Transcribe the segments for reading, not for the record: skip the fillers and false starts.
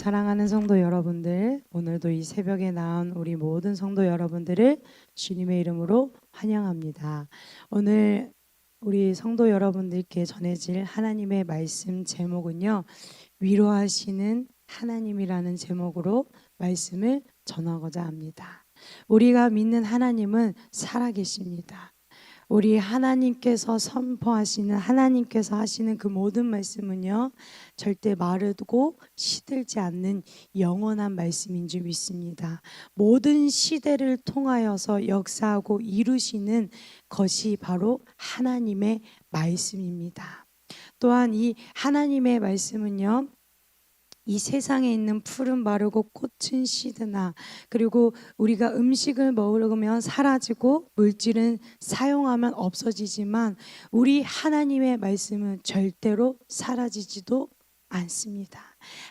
사랑하는 성도 여러분들, 오늘도 이 새벽에 나온 우리 모든 성도 여러분들을 주님의 이름으로 환영합니다. 오늘 우리 성도 여러분들께 전해질 하나님의 말씀 제목은요, 위로하시는 하나님이라는 제목으로 말씀을 전하고자 합니다. 우리가 믿는 하나님은 살아계십니다. 우리 하나님께서 선포하시는, 하나님께서 하시는 그 모든 말씀은요, 절대 마르고 시들지 않는 영원한 말씀인 줄 믿습니다. 모든 시대를 통하여서 역사하고 이루시는 것이 바로 하나님의 말씀입니다. 또한 이 하나님의 말씀은요, 이 세상에 있는 풀은 마르고 꽃은 시드나, 그리고 우리가 음식을 먹으면 사라지고 물질은 사용하면 없어지지만 우리 하나님의 말씀은 절대로 사라지지도 않습니다.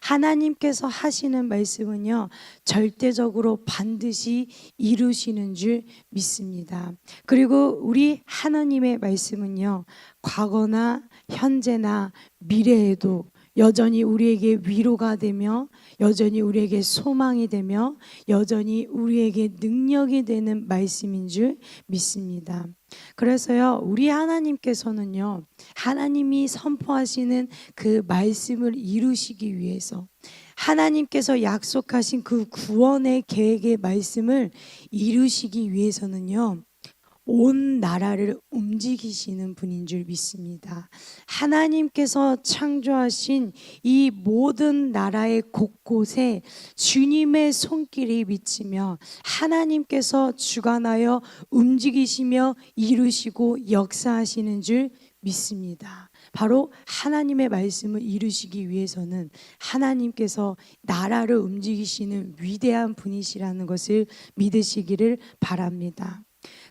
하나님께서 하시는 말씀은요, 절대적으로 반드시 이루시는 줄 믿습니다. 그리고 우리 하나님의 말씀은요, 과거나 현재나 미래에도 여전히 우리에게 위로가 되며, 여전히 우리에게 소망이 되며, 여전히 우리에게 능력이 되는 말씀인 줄 믿습니다. 그래서요, 우리 하나님께서는요, 하나님이 선포하시는 그 말씀을 이루시기 위해서, 하나님께서 약속하신 그 구원의 계획의 말씀을 이루시기 위해서는요, 온 나라를 움직이시는 분인 줄 믿습니다. 하나님께서 창조하신 이 모든 나라의 곳곳에 주님의 손길이 미치며 하나님께서 주관하여 움직이시며 이루시고 역사하시는 줄 믿습니다. 바로 하나님의 말씀을 이루시기 위해서는 하나님께서 나라를 움직이시는 위대한 분이시라는 것을 믿으시기를 바랍니다.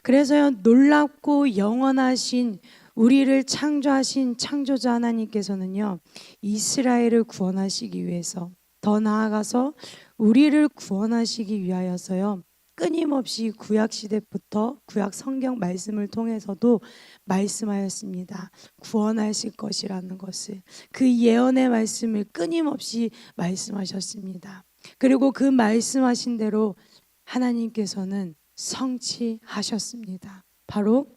그래서요, 놀랍고 영원하신 우리를 창조하신 창조자 하나님께서는요, 이스라엘을 구원하시기 위해서, 더 나아가서 우리를 구원하시기 위하여서요, 끊임없이 구약시대부터 구약 성경 말씀을 통해서도 말씀하였습니다. 구원하실 것이라는 것을, 그 예언의 말씀을 끊임없이 말씀하셨습니다. 그리고 그 말씀하신 대로 하나님께서는 성취하셨습니다. 바로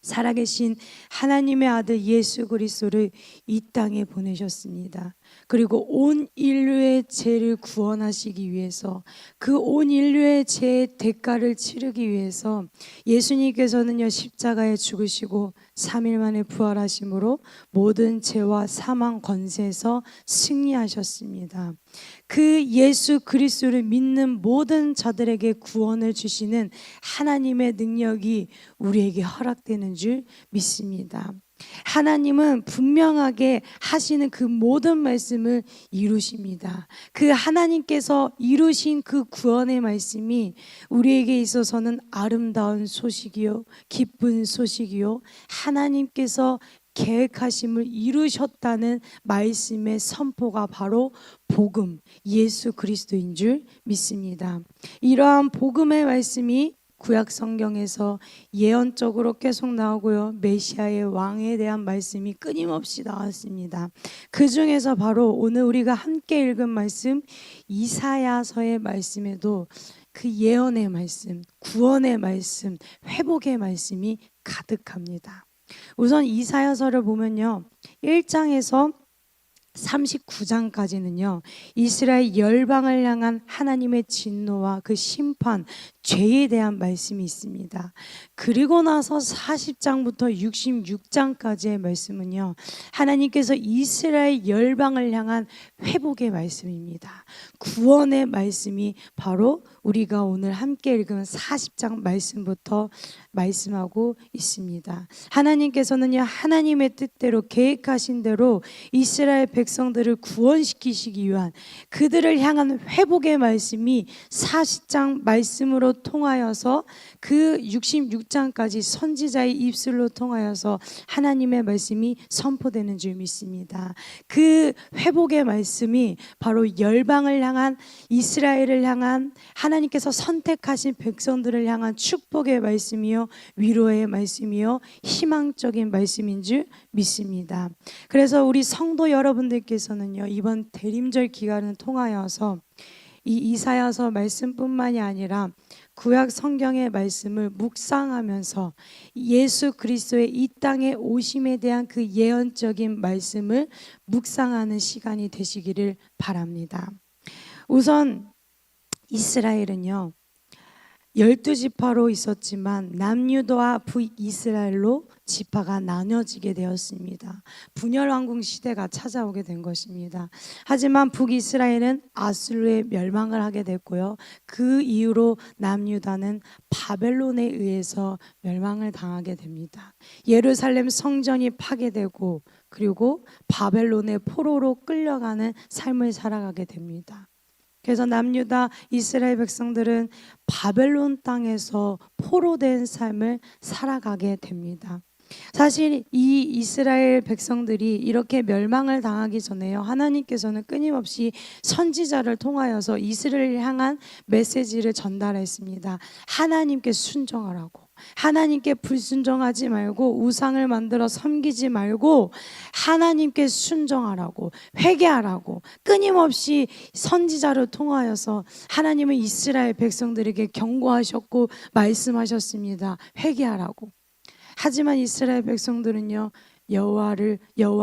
살아계신 하나님의 아들 예수 그리스도를 이 땅에 보내셨습니다. 그리고 온 인류의 죄를 구원하시기 위해서, 그 온 인류의 죄의 대가를 치르기 위해서 예수님께서는요, 십자가에 죽으시고 3일 만에 부활하심으로 모든 죄와 사망 권세에서 승리하셨습니다. 그 예수 그리스도를 믿는 모든 자들에게 구원을 주시는 하나님의 능력이 우리에게 허락되는 줄 믿습니다. 하나님은 분명하게 하시는 그 모든 말씀을 이루십니다. 그 하나님께서 이루신 그 구원의 말씀이 우리에게 있어서는 아름다운 소식이요, 기쁜 소식이요, 하나님께서 계획하심을 이루셨다는 말씀의 선포가 바로 복음, 예수 그리스도인 줄 믿습니다. 이러한 복음의 말씀이 구약 성경에서 예언적으로 계속 나오고요, 메시아의 왕에 대한 말씀이 끊임없이 나왔습니다. 그 중에서 바로 오늘 우리가 함께 읽은 말씀, 이사야서의 말씀에도 그 예언의 말씀, 구원의 말씀, 회복의 말씀이 가득합니다. 우선 이사야서를 보면요, 1장에서 39장까지는요 이스라엘 열방을 향한 하나님의 진노와 그 심판, 죄에 대한 말씀이 있습니다. 그리고 나서 40장부터 66장까지의 말씀은요, 하나님께서 이스라엘 열방을 향한 회복의 말씀입니다. 구원의 말씀이 바로 우리가 오늘 함께 읽은 40장 말씀부터 말씀하고 있습니다. 하나님께서는요, 하나님의 뜻대로 계획하신 대로 이스라엘 백성들을 구원시키시기 위한 그들을 향한 회복의 말씀이 40장 말씀으로 통하여서 그 66장까지 선지자의 입술로 통하여서 하나님의 말씀이 선포되는 줄 믿습니다. 그 회복의 말씀이 바로 열방을 향한, 이스라엘을 향한 하나님께서 선택하신 백성들을 향한 축복의 말씀이요, 위로의 말씀이요, 희망적인 말씀인 줄 믿습니다. 그래서 우리 성도 여러분들께서는요, 이번 대림절 기간을 통하여서 이 이사야서 말씀뿐만이 아니라 구약 성경의 말씀을 묵상하면서 예수 그리스도의 이 땅에 오심에 대한 그 예언적인 말씀을 묵상하는 시간이 되시기를 바랍니다. 우선 이스라엘은요, 12지파로 있었지만 남유다와 북이스라엘로 지파가 나눠지게 되었습니다. 분열왕국 시대가 찾아오게 된 것입니다. 하지만 북이스라엘은 아수르의 멸망을 하게 됐고요, 그 이후로 남유다는 바벨론에 의해서 멸망을 당하게 됩니다. 예루살렘 성전이 파괴되고 그리고 바벨론의 포로로 끌려가는 삶을 살아가게 됩니다. 그래서 남유다 이스라엘 백성들은 바벨론 땅에서 포로된 삶을 살아가게 됩니다. 사실 이 이스라엘 백성들이 이렇게 멸망을 당하기 전에요, 하나님께서는 끊임없이 선지자를 통하여서 이스라엘을 향한 메시지를 전달했습니다. 하나님께 순종하라고, 하나님께 불순종하지 말고 우상을 만들어 섬기지 말고 하나님께 순종하라고, 회개하라고 끊임없이 선지자를 통하여서 하나님은 이스라엘 백성들에게 경고하셨고 말씀하셨습니다. 회개하라고. 하지만 이스라엘 백성들은요, 여호와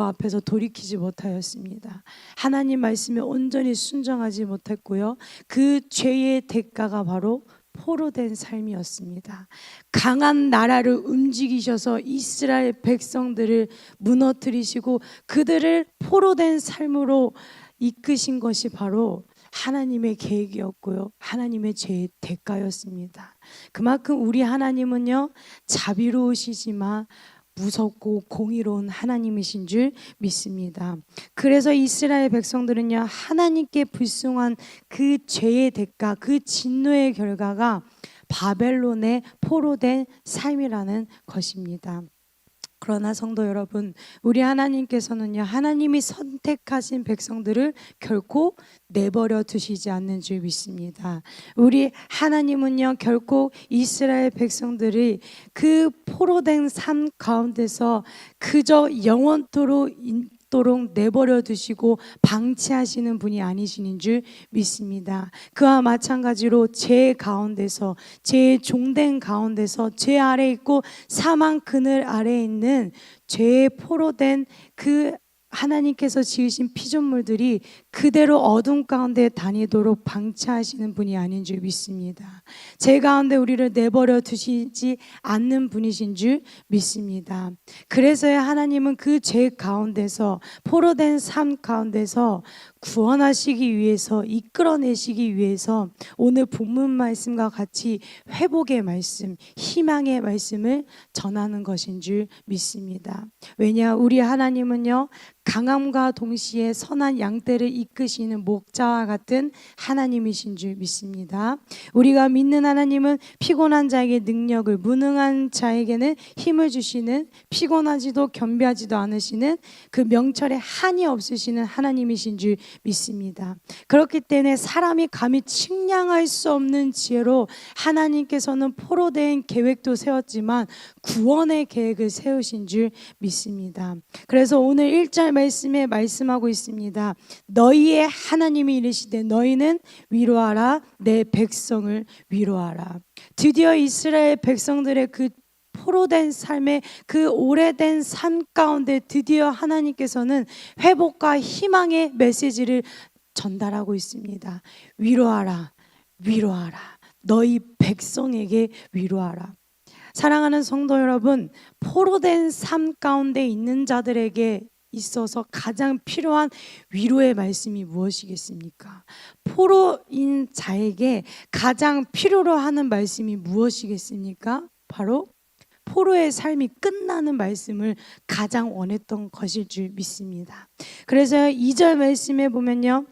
앞에서 돌이키지 못하였습니다. 하나님 말씀에 온전히 순종하지 못했고요, 그 죄의 대가가 바로 포로된 삶이었습니다. 강한 나라를 움직이셔서 이스라엘 백성들을 무너뜨리시고 그들을 포로된 삶으로 이끄신 것이 바로 하나님의 계획이었고요, 하나님의 죄의 대가였습니다. 그만큼 우리 하나님은요, 자비로우시지만 무섭고 공의로운 하나님이신 줄 믿습니다. 그래서 이스라엘 백성들은요, 하나님께 불순한 그 죄의 대가, 그 진노의 결과가 바벨론의 포로된 삶이라는 것입니다. 그러나 성도 여러분, 우리 하나님께서는요, 하나님이 선택하신 백성들을 결코 내버려 두시지 않는 줄 믿습니다. 우리 하나님은요, 결코 이스라엘 백성들이 그 포로된 삶 가운데서 그저 영원토록 내버려 두시고 방치하시는 분이 아니신 줄 믿습니다. 그와 마찬가지로 죄 가운데서, 죄의 종된 가운데서, 죄 아래 있고 사망 그늘 아래 있는 죄의 포로된 그 하나님께서 지으신 피조물들이 그대로 어둠 가운데 다니도록 방치하시는 분이 아닌 줄 믿습니다. 죄 가운데 우리를 내버려 두시지 않는 분이신 줄 믿습니다. 그래서야 하나님은 그 죄 가운데서, 포로된 삶 가운데서 구원하시기 위해서, 이끌어내시기 위해서 오늘 본문 말씀과 같이 회복의 말씀, 희망의 말씀을 전하는 것인 줄 믿습니다. 왜냐, 우리 하나님은요, 강함과 동시에 선한 양떼를 이끄시는 목자와 같은 하나님이신 줄 믿습니다. 우리가 믿는 하나님은 피곤한 자에게 능력을, 무능한 자에게는 힘을 주시는, 피곤하지도 겸비하지도 않으시는, 그 명철에 한이 없으시는 하나님이신 줄 믿습니다. 그렇기 때문에 사람이 감히 측량할 수 없는 지혜로 하나님께서는 포로된 계획도 세웠지만 구원의 계획을 세우신 줄 믿습니다. 그래서 오늘 1절 말씀에 말씀하고 있습니다. 너희의 하나님이 이르시되 너희는 위로하라, 내 백성을 위로하라. 드디어 이스라엘 백성들의 그 포로된 삶의 그 오래된 삶 가운데 드디어 하나님께서는 회복과 희망의 메시지를 전달하고 있습니다. 위로하라, 위로하라. 너희 백성에게 위로하라. 사랑하는 성도 여러분, 포로된 삶 가운데 있는 자들에게 있어서 가장 필요한 위로의 말씀이 무엇이겠습니까? 포로인 자에게 가장 필요로 하는 말씀이 무엇이겠습니까? 바로 포로의 삶이 끝나는 말씀을 가장 원했던 것일 줄 믿습니다. 그래서 2절 말씀에 보면요,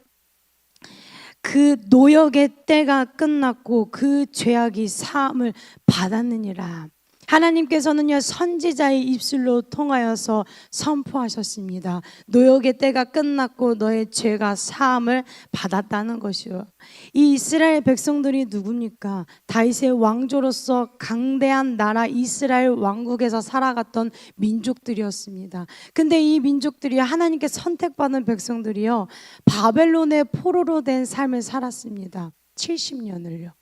그 노역의 때가 끝났고 그 죄악이 사함을 받았느니라. 하나님께서는요 선지자의 입술로 통하여서 선포하셨습니다. 노역의 때가 끝났고 너의 죄가 사함을 받았다는 것이요. 이 이스라엘 백성들이 누굽니까? 다윗의 왕조로서 강대한 나라 이스라엘 왕국에서 살아갔던 민족들이었습니다. 근데 이 민족들이 하나님께 선택받은 백성들이요 바벨론의 포로로 된 삶을 살았습니다. 70년을요.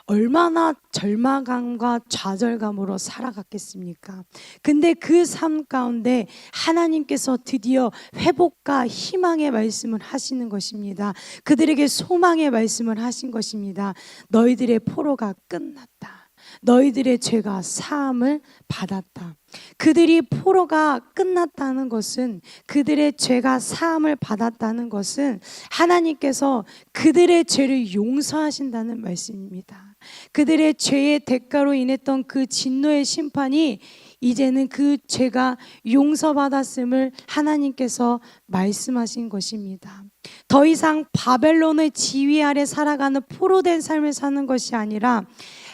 얼마나 절망감과 좌절감으로 살아갔겠습니까? 근데 그 삶 가운데 하나님께서 드디어 회복과 희망의 말씀을 하시는 것입니다. 그들에게 소망의 말씀을 하신 것입니다. 너희들의 포로가 끝났다. 너희들의 죄가 사함을 받았다. 그들이 포로가 끝났다는 것은, 그들의 죄가 사함을 받았다는 것은 하나님께서 그들의 죄를 용서하신다는 말씀입니다. 그들의 죄의 대가로 인했던 그 진노의 심판이 이제는 그 죄가 용서받았음을 하나님께서 말씀하신 것입니다. 더 이상 바벨론의 지위 아래 살아가는 포로된 삶을 사는 것이 아니라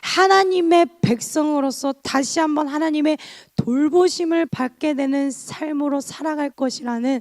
하나님의 백성으로서 다시 한번 하나님의 돌보심을 받게 되는 삶으로 살아갈 것이라는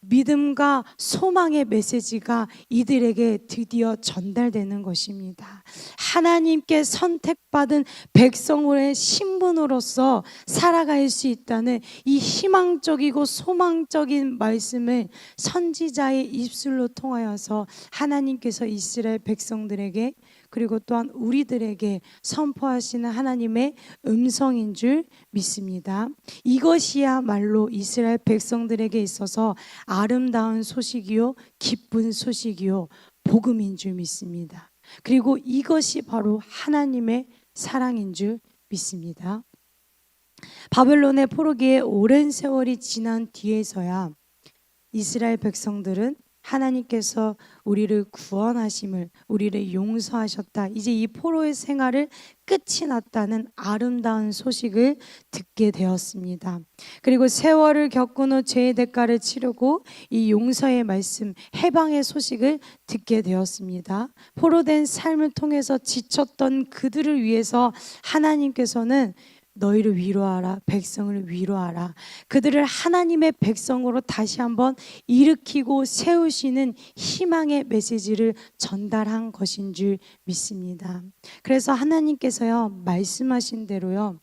믿음과 소망의 메시지가 이들에게 드디어 전달되는 것입니다. 하나님께 선택받은 백성의 신분으로서 살아갈 수 있다는 이 희망적이고 소망적인 말씀을 선지자의 입술로 통하여서 하나님께서 이스라엘 백성들에게 그리고 또한 우리들에게 선포하시는 하나님의 음성인 줄 믿습니다. 이것이야말로 이스라엘 백성들에게 있어서 아름다운 소식이요 기쁜 소식이요 복음인 줄 믿습니다. 그리고 이것이 바로 하나님의 사랑인 줄 믿습니다. 바벨론의 포로기에 오랜 세월이 지난 뒤에서야 이스라엘 백성들은 하나님께서 우리를 구원하심을, 우리를 용서하셨다, 이제 이 포로의 생활을 끝이 났다는 아름다운 소식을 듣게 되었습니다. 그리고 세월을 겪은 후 죄의 대가를 치르고 이 용서의 말씀, 해방의 소식을 듣게 되었습니다. 포로된 삶을 통해서 지쳤던 그들을 위해서 하나님께서는 너희를 위로하라, 백성을 위로하라, 그들을 하나님의 백성으로 다시 한번 일으키고 세우시는 희망의 메시지를 전달한 것인 줄 믿습니다. 그래서 하나님께서요 말씀하신 대로요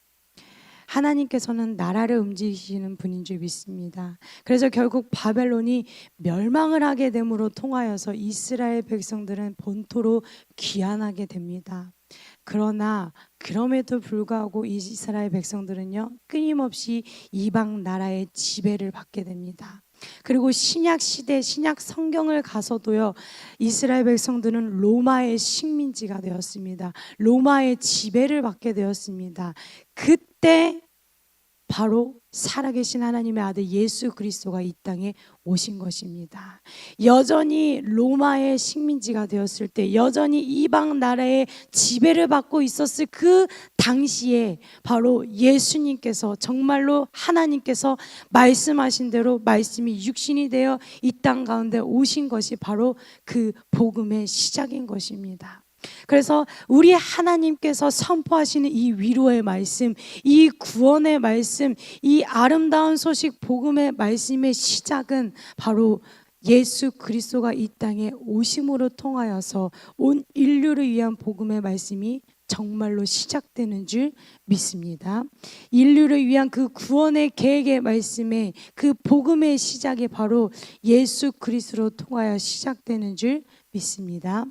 하나님께서는 나라를 움직이시는 분인 줄 믿습니다. 그래서 결국 바벨론이 멸망을 하게 됨으로 통하여서 이스라엘 백성들은 본토로 귀환하게 됩니다. 그러나 그럼에도 불구하고 이스라엘 백성들은요 끊임없이 이방 나라의 지배를 받게 됩니다. 그리고 신약 시대, 신약 성경을 가서도요 이스라엘 백성들은 로마의 식민지가 되었습니다. 로마의 지배를 받게 되었습니다. 그때 바로 살아계신 하나님의 아들 예수 그리스도가 이 땅에 오신 것입니다. 여전히 로마의 식민지가 되었을 때, 여전히 이방 나라의 지배를 받고 있었을 그 당시에 바로 예수님께서, 정말로 하나님께서 말씀하신 대로 말씀이 육신이 되어 이 땅 가운데 오신 것이 바로 그 복음의 시작인 것입니다. 그래서 우리 하나님께서 선포하시는 이 위로의 말씀, 이 구원의 말씀, 이 아름다운 소식 복음의 말씀의 시작은 바로 예수 그리스도가 이 땅에 오심으로 통하여서 온 인류를 위한 복음의 말씀이 정말로 시작되는 줄 믿습니다. 인류를 위한 그 구원의 계획의 말씀에 그 복음의 시작이 바로 예수 그리스도로 통하여 시작되는 줄 믿습니다.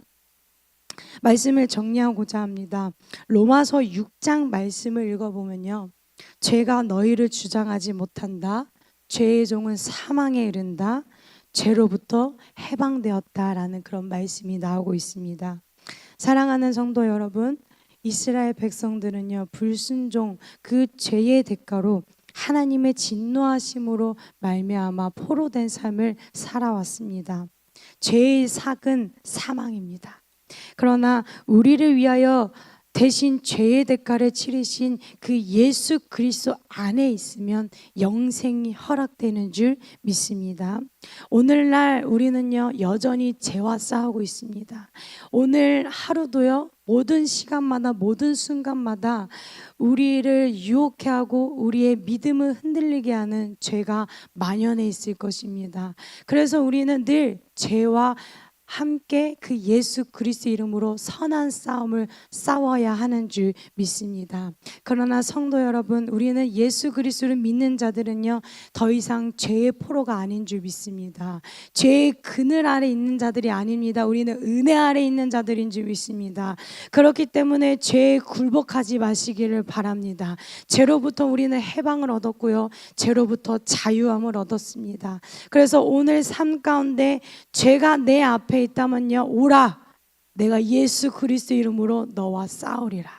말씀을 정리하고자 합니다. 로마서 6장 말씀을 읽어보면요, 죄가 너희를 주장하지 못한다, 죄의 종은 사망에 이른다, 죄로부터 해방되었다라는 그런 말씀이 나오고 있습니다. 사랑하는 성도 여러분, 이스라엘 백성들은요 불순종, 그 죄의 대가로 하나님의 진노하심으로 말미암아 포로된 삶을 살아왔습니다. 죄의 삭은 사망입니다. 그러나 우리를 위하여 대신 죄의 대가를 치르신 그 예수 그리스도 안에 있으면 영생이 허락되는 줄 믿습니다. 오늘날 우리는요 여전히 죄와 싸우고 있습니다. 오늘 하루도요 모든 시간마다 모든 순간마다 우리를 유혹해 하고 우리의 믿음을 흔들리게 하는 죄가 만연해 있을 것입니다. 그래서 우리는 늘 죄와 함께 그 예수 그리스도 이름으로 선한 싸움을 싸워야 하는 줄 믿습니다. 그러나 성도 여러분, 우리는 예수 그리스도를 믿는 자들은요 더 이상 죄의 포로가 아닌 줄 믿습니다. 죄의 그늘 아래 있는 자들이 아닙니다. 우리는 은혜 아래 있는 자들인 줄 믿습니다. 그렇기 때문에 죄에 굴복하지 마시기를 바랍니다. 죄로부터 우리는 해방을 얻었고요, 죄로부터 자유함을 얻었습니다. 그래서 오늘 삶 가운데 죄가 내 앞에 있다면요, 오라, 내가 예수 그리스도 이름으로 너와 싸우리라.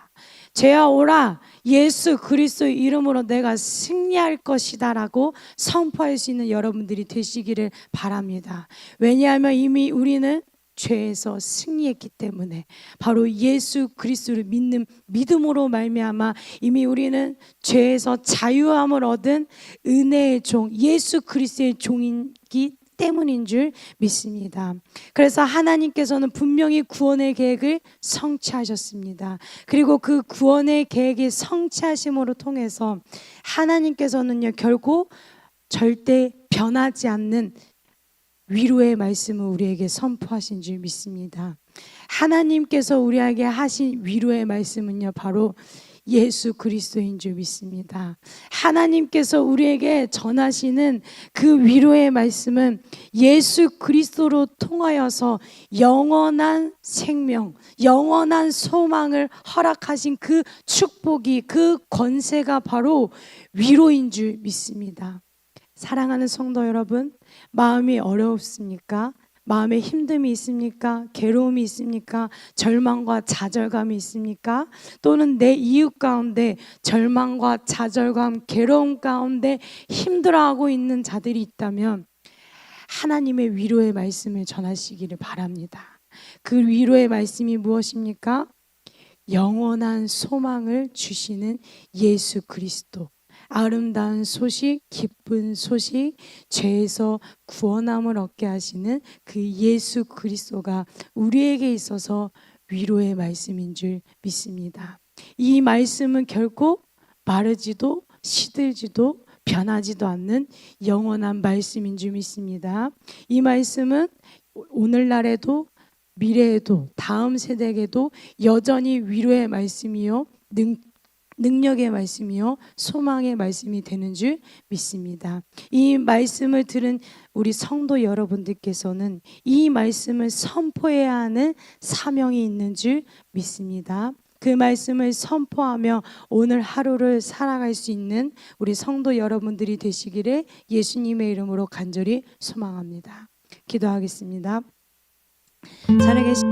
죄야 오라, 예수 그리스도 이름으로 내가 승리할 것이다 라고 선포할 수 있는 여러분들이 되시기를 바랍니다. 왜냐하면 이미 우리는 죄에서 승리했기 때문에, 바로 예수 그리스도를 믿는 믿음으로 말미암아 이미 우리는 죄에서 자유함을 얻은 은혜의 종, 예수 그리스도의 종이기 때문인 줄 믿습니다. 그래서 하나님께서는 분명히 구원의 계획을 성취하셨습니다. 그리고 그 구원의 계획이 성취하심으로 통해서 하나님께서는요 결코 절대 변하지 않는 위로의 말씀을 우리에게 선포하신 줄 믿습니다. 하나님께서 우리에게 하신 위로의 말씀은요 바로 예수 그리스도인 줄 믿습니다. 하나님께서 우리에게 전하시는 그 위로의 말씀은 예수 그리스도로 통하여서 영원한 생명, 영원한 소망을 허락하신 그 축복이, 그 권세가 바로 위로인 줄 믿습니다. 사랑하는 성도 여러분, 마음이 어렵습니까? 마음에 힘듦이 있습니까? 괴로움이 있습니까? 절망과 좌절감이 있습니까? 또는 내 이웃 가운데 절망과 좌절감, 괴로움 가운데 힘들어하고 있는 자들이 있다면 하나님의 위로의 말씀을 전하시기를 바랍니다. 그 위로의 말씀이 무엇입니까? 영원한 소망을 주시는 예수 그리스도, 아름다운 소식, 기쁜 소식, 죄에서 구원함을 얻게 하시는 그 예수 그리스도가 우리에게 있어서 위로의 말씀인 줄 믿습니다. 이 말씀은 결코 마르지도 시들지도 변하지도 않는 영원한 말씀인 줄 믿습니다. 이 말씀은 오늘날에도 미래에도 다음 세대에게도 여전히 위로의 말씀이요 능력의 말씀이요 소망의 말씀이 되는 줄 믿습니다. 이 말씀을 들은 우리 성도 여러분들께서는 이 말씀을 선포해야 하는 사명이 있는 줄 믿습니다. 그 말씀을 선포하며 오늘 하루를 살아갈 수 있는 우리 성도 여러분들이 되시기를 예수님의 이름으로 간절히 소망합니다. 기도하겠습니다. 살아계신